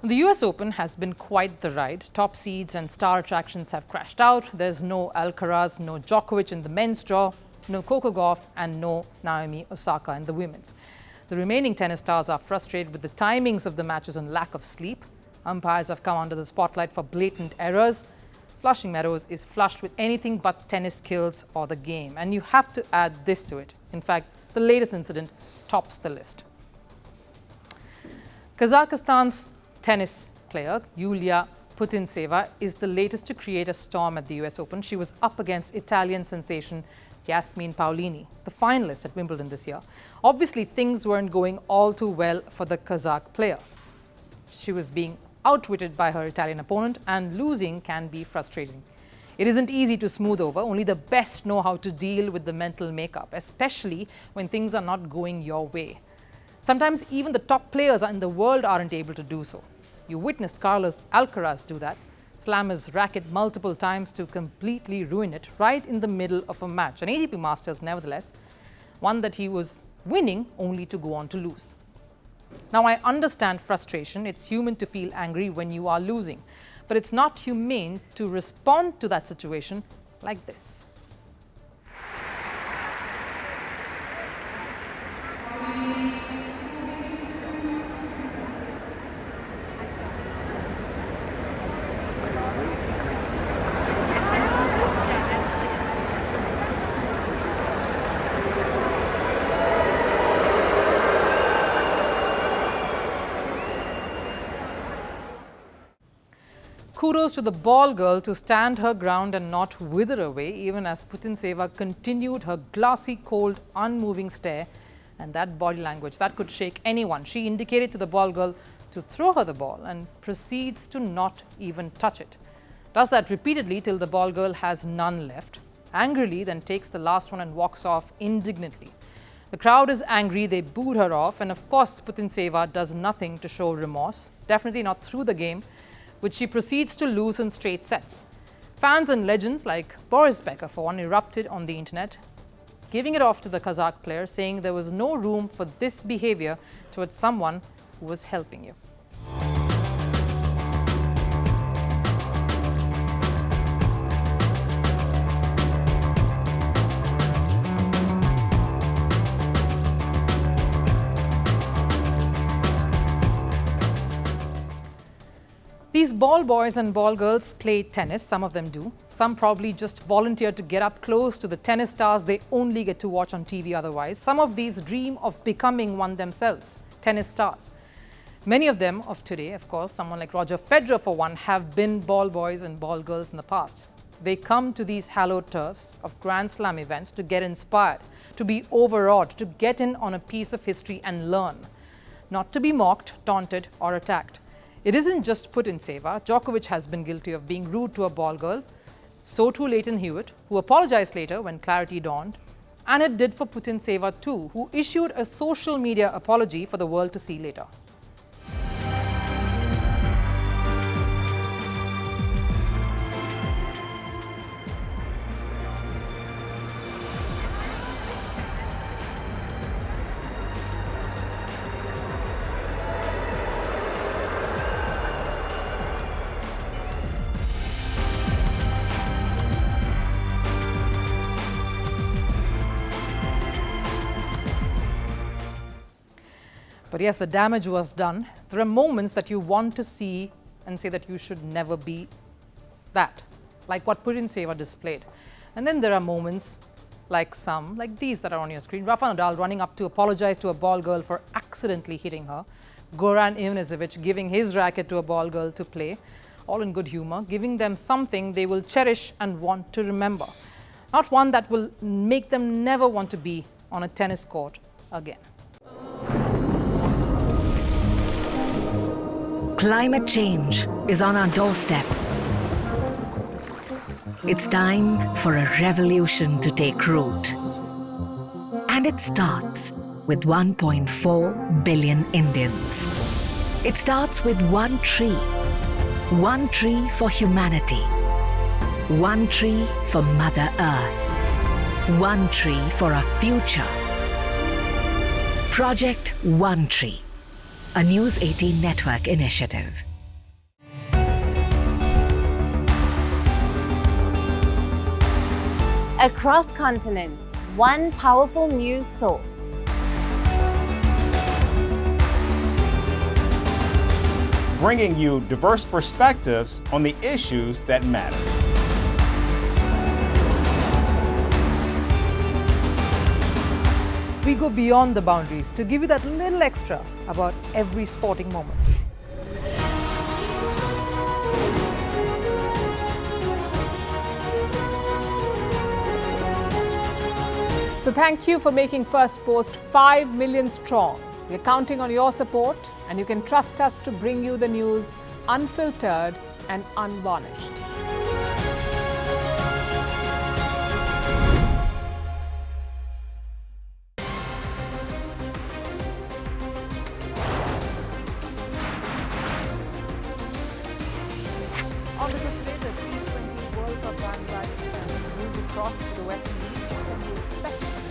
The US Open has been quite the ride. Top seeds and star attractions have crashed out. There's no Alcaraz, no Djokovic in the men's draw, no Coco Gauff and no Naomi Osaka in the women's. The remaining tennis stars are frustrated with the timings of the matches and lack of sleep. Umpires have come under the spotlight for blatant errors. Flushing Meadows is flushed with anything but tennis skills or the game. And you have to add this to it. In fact, the latest incident tops the list. Kazakhstan's tennis player, Yulia Putintseva, is the latest to create a storm at the US Open. She was up against Italian sensation Yasmin Paolini, the finalist at Wimbledon this year. Obviously, things weren't going all too well for the Kazakh player. She was being outwitted by her Italian opponent, and losing can be frustrating. It isn't easy to smooth over. Only the best know how to deal with the mental makeup, especially when things are not going your way. Sometimes even the top players in the world aren't able to do so. You witnessed Carlos Alcaraz do that, slam his racket multiple times to completely ruin it right in the middle of a match. An ATP Masters, nevertheless, one that he was winning only to go on to lose. Now, I understand frustration. It's human to feel angry when you are losing. But it's not humane to respond to that situation like this. Kudos to the ball girl to stand her ground and not wither away, even as Putintseva continued her glassy, cold, unmoving stare and that body language that could shake anyone. She indicated to the ball girl to throw her the ball and proceeds to not even touch it. Does that repeatedly till the ball girl has none left. Angrily, then takes the last one and walks off indignantly. The crowd is angry, they booed her off, and of course Putintseva does nothing to show remorse, definitely not through the game, which she proceeds to lose in straight sets. Fans and legends like Boris Becker, for one, erupted on the internet, giving it off to the Kazakh player, saying there was no room for this behavior towards someone who was helping you. These ball boys and ball girls play tennis, some of them do. Some probably just volunteer to get up close to the tennis stars they only get to watch on TV otherwise. Some of these dream of becoming one themselves, tennis stars. Many of them of today, of course, someone like Roger Federer for one, have been ball boys and ball girls in the past. They come to these hallowed turfs of Grand Slam events to get inspired, to be overawed, to get in on a piece of history and learn, not to be mocked, taunted or attacked. It isn't just Putintseva. Djokovic has been guilty of being rude to a ball girl. So too Leighton Hewitt, who apologized later when clarity dawned. And it did for Putintseva too, who issued a social media apology for the world to see later. But yes, the damage was done. There are moments that you want to see and say that you should never be that, like what Putintseva displayed. And then there are moments like these that are on your screen. Rafael Nadal running up to apologize to a ball girl for accidentally hitting her. Goran Ivanisevic giving his racket to a ball girl to play, all in good humor, giving them something they will cherish and want to remember. Not one that will make them never want to be on a tennis court again. Climate change is on our doorstep. It's time for a revolution to take root. And it starts with 1.4 billion Indians. It starts with one tree for humanity, one tree for Mother Earth, one tree for our future. Project One Tree. a News 18 network initiative. Across continents, one powerful news source. Bringing you diverse perspectives on the issues that matter. We go beyond the boundaries to give you that little extra about every sporting moment. So thank you for making Firstpost 5 million strong. We're counting on your support, and you can trust us to bring you the news unfiltered and unvarnished. On this today, the T20 World Cup bandwagon has moved across to the West Indies. What can you expect?